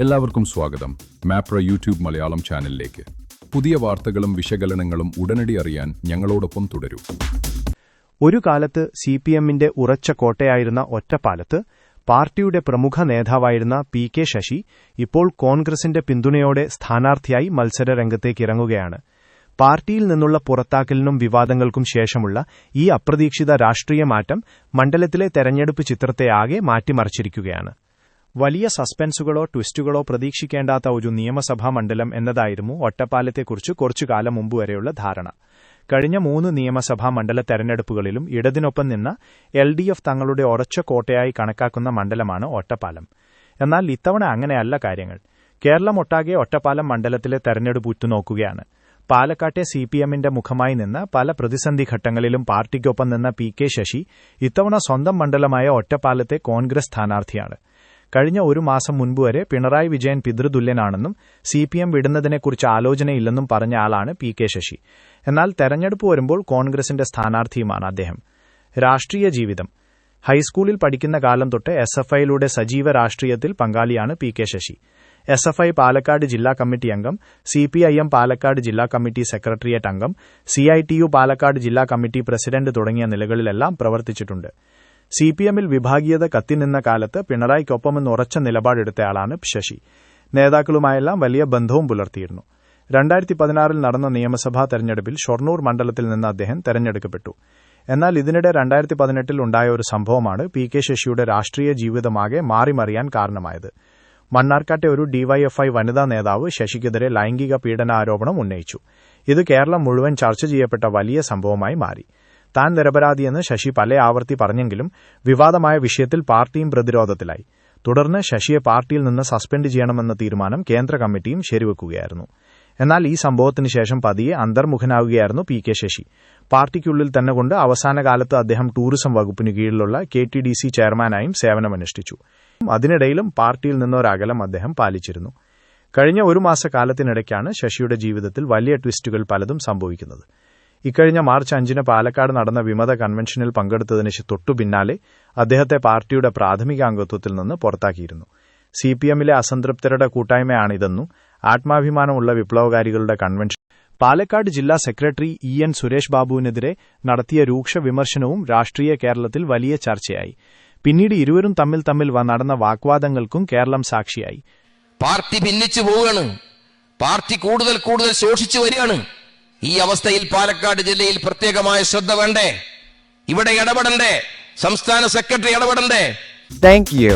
എല്ലാവർക്കും സ്വാഗതം മാപ്ര യൂട്യൂബ് മലയാളം ചാനലിലേക്ക്. പുതിയ വാർത്തകളും വിശകലനങ്ങളും ഉടനടി അറിയാൻ ഞങ്ങളോടൊപ്പം തുടരൂ. ഒരു കാലത്ത് സിപിഎമ്മിന്റെ ഉറച്ച കോട്ടയായിരുന്ന ഒറ്റപ്പാലത്ത് പാർട്ടിയുടെ പ്രമുഖ നേതാവായിരുന്ന പി.കെ. ശശി ഇപ്പോൾ കോൺഗ്രസിന്റെ പിന്തുണയോടെ സ്ഥാനാർത്ഥിയായി മത്സരരംഗത്തേക്കിറങ്ങുകയാണ്. പാർട്ടിയിൽ നിന്നുള്ള പുറത്താക്കലിനും വിവാദങ്ങൾക്കും ശേഷമുള്ള ഈ അപ്രതീക്ഷിത രാഷ്ട്രീയ മാറ്റം മണ്ഡലത്തിലെ തെരഞ്ഞെടുപ്പ് ചിത്രത്തെ ആകെ മാറ്റിമറിച്ചിരിക്കുകയാണ്. വലിയ സസ്പെൻസുകളോ ട്വിസ്റ്റുകളോ പ്രതീക്ഷിക്കേണ്ടാത്ത ഒരു നിയമസഭാ മണ്ഡലം എന്നതായിരുന്നു ഒറ്റപ്പാലത്തെക്കുറിച്ച് കുറച്ചുകാലം മുമ്പുവരെയുള്ള ധാരണ. കഴിഞ്ഞ 3 നിയമസഭാ മണ്ഡല തെരഞ്ഞെടുപ്പുകളിലും ഇടതിനൊപ്പം നിന്ന LDF തങ്ങളുടെ ഉറച്ച കോട്ടയായി കണക്കാക്കുന്ന മണ്ഡലമാണ് ഒറ്റപ്പാലം. എന്നാൽ ഇത്തവണ അങ്ങനെയല്ല കാര്യങ്ങൾ. കേരളമൊട്ടാകെ ഒറ്റപ്പാലം മണ്ഡലത്തിലെ തെരഞ്ഞെടുപ്പ് ഉറ്റുനോക്കുകയാണ്. പാലക്കാട്ടെ സിപിഎമ്മിന്റെ മുഖമായി നിന്ന് പല പ്രതിസന്ധി ഘട്ടങ്ങളിലും പാർട്ടിക്കൊപ്പം നിന്ന പി.കെ. ശശി ഇത്തവണ സ്വന്തം മണ്ഡലമായ ഒറ്റപ്പാലത്തെ കോൺഗ്രസ് സ്ഥാനാർത്ഥിയാണ്. കഴിഞ്ഞ ഒരു മാസം മുൻപുവരെ പിണറായി വിജയൻ പിതൃതുല്യനാണെന്നും സിപിഎം വിടുന്നതിനെക്കുറിച്ച് ആലോചനയില്ലെന്നും പറഞ്ഞ ആളാണ് പി.കെ. ശശി. എന്നാൽ തെരഞ്ഞെടുപ്പ് വരുമ്പോൾ കോൺഗ്രസിന്റെ സ്ഥാനാർത്ഥിയുമാണ് അദ്ദേഹം. രാഷ്ട്രീയ ജീവിതം. ഹൈസ്കൂളിൽ പഠിക്കുന്ന കാലം തൊട്ട് SFIയിലൂടെ സജീവ രാഷ്ട്രീയത്തിൽ പങ്കാളിയാണ് പി.കെ. ശശി. SFI പാലക്കാട് ജില്ലാ കമ്മിറ്റി അംഗം, CPIM പാലക്കാട് ജില്ലാ കമ്മിറ്റി സെക്രട്ടേറിയറ്റ് അംഗം, CITU പാലക്കാട് ജില്ലാ കമ്മിറ്റി പ്രസിഡന്റ് തുടങ്ങിയ നിലകളിലെല്ലാം പ്രവർത്തിച്ചിട്ടുണ്ട്. സിപിഎമ്മിൽ വിഭാഗീയത കത്തിനിന്ന കാലത്ത് പിണറായിക്കൊപ്പമെന്ന് ഉറച്ച നിലപാടെടുത്തയാളാണ് ശശി. നേതാക്കളുമായെല്ലാം വലിയ ബന്ധവും പുലർത്തിയിരുന്നു. 2016 നടന്ന നിയമസഭാ തെരഞ്ഞെടുപ്പിൽ ഷൊർണൂർ മണ്ഡലത്തിൽ നിന്ന് അദ്ദേഹം തെരഞ്ഞെടുക്കപ്പെട്ടു. എന്നാൽ ഇതിനിടെ 2018 ഉണ്ടായ ഒരു സംഭവമാണ് പി.കെ. ശശിയുടെ രാഷ്ട്രീയ ജീവിതമാകെ മാറിമറിയാൻ കാരണമായത്. മണ്ണാർക്കാട്ടെ ഒരു DYFI വനിതാ നേതാവ് ശശിക്കെതിരെ ലൈംഗിക പീഡനാരോപണം ഉന്നയിച്ചു. ഇത് കേരളം മുഴുവൻ ചർച്ച ചെയ്യപ്പെട്ട വലിയ സംഭവമായി മാറി. താൻ നിരപരാധിയെന്ന് ശശി പല ആവർത്തി പറഞ്ഞെങ്കിലും വിവാദമായ വിഷയത്തിൽ പാർട്ടിയും പ്രതിരോധത്തിലായി. തുടർന്ന് ശശിയെ പാർട്ടിയിൽ നിന്ന് സസ്പെൻഡ് ചെയ്യണമെന്ന തീരുമാനം കേന്ദ്ര കമ്മിറ്റിയും ശരിവെക്കുകയായിരുന്നു. എന്നാൽ ഈ സംഭവത്തിന് ശേഷം പതിയെ അന്തർമുഖനാവുകയായിരുന്നു പി.കെ. ശശി. പാർട്ടിക്കുള്ളിൽ തന്നെ കൊണ്ട് അവസാന കാലത്ത് അദ്ദേഹം ടൂറിസം വകുപ്പിന് കീഴിലുള്ള KTDC ചെയർമാനായും സേവനമനുഷ്ഠിച്ചു. അതിനിടയിലും പാർട്ടിയിൽ നിന്നൊരകലം അദ്ദേഹം പാലിച്ചിരുന്നു. കഴിഞ്ഞ ഒരു മാസക്കാലത്തിനിടയ്ക്കാണ് ശശിയുടെ ജീവിതത്തിൽ വലിയ ട്വിസ്റ്റുകൾ പലതും സംഭവിക്കുന്നത്. ഇക്കഴിഞ്ഞ മാർച്ച് 5 പാലക്കാട് നടന്ന വിമത കൺവെൻഷനിൽ പങ്കെടുത്തതിന് തൊട്ടുപിന്നാലെ അദ്ദേഹത്തെ പാർട്ടിയുടെ പ്രാഥമിക അംഗത്വത്തിൽ നിന്ന് പുറത്താക്കിയിരുന്നു. സിപിഎമ്മിലെ അസംതൃപ്തരുടെ കൂട്ടായ്മയാണിതെന്നും ആത്മാഭിമാനമുള്ള വിപ്ലവകാരികളുടെ കൺവെൻഷൻ പാലക്കാട് ജില്ലാ സെക്രട്ടറി EN സുരേഷ് ബാബുവിനെതിരെ നടത്തിയ രൂക്ഷ വിമർശനവും രാഷ്ട്രീയ കേരളത്തിൽ വലിയ ചർച്ചയായി. പിന്നീട് ഇരുവരും തമ്മിൽ നടന്ന വാഗ്വാദങ്ങൾക്കും കേരളം സാക്ഷിയായി. പാർട്ടി ഭിന്നിച്ചു പോവുകയാണ്. പാർട്ടി കൂടുതൽ ശോഷിച്ചു വരികയാണ്. ഈ അവസ്ഥയിൽ പാലക്കാട് ജില്ലയിൽ പ്രത്യേകമായ ശ്രദ്ധ വേണ്ടേ? ഇവിടെ ഇടപെടണ്ടേ? സംസ്ഥാന സെക്രട്ടറി ഇടപെടണ്ടേ? Thank you.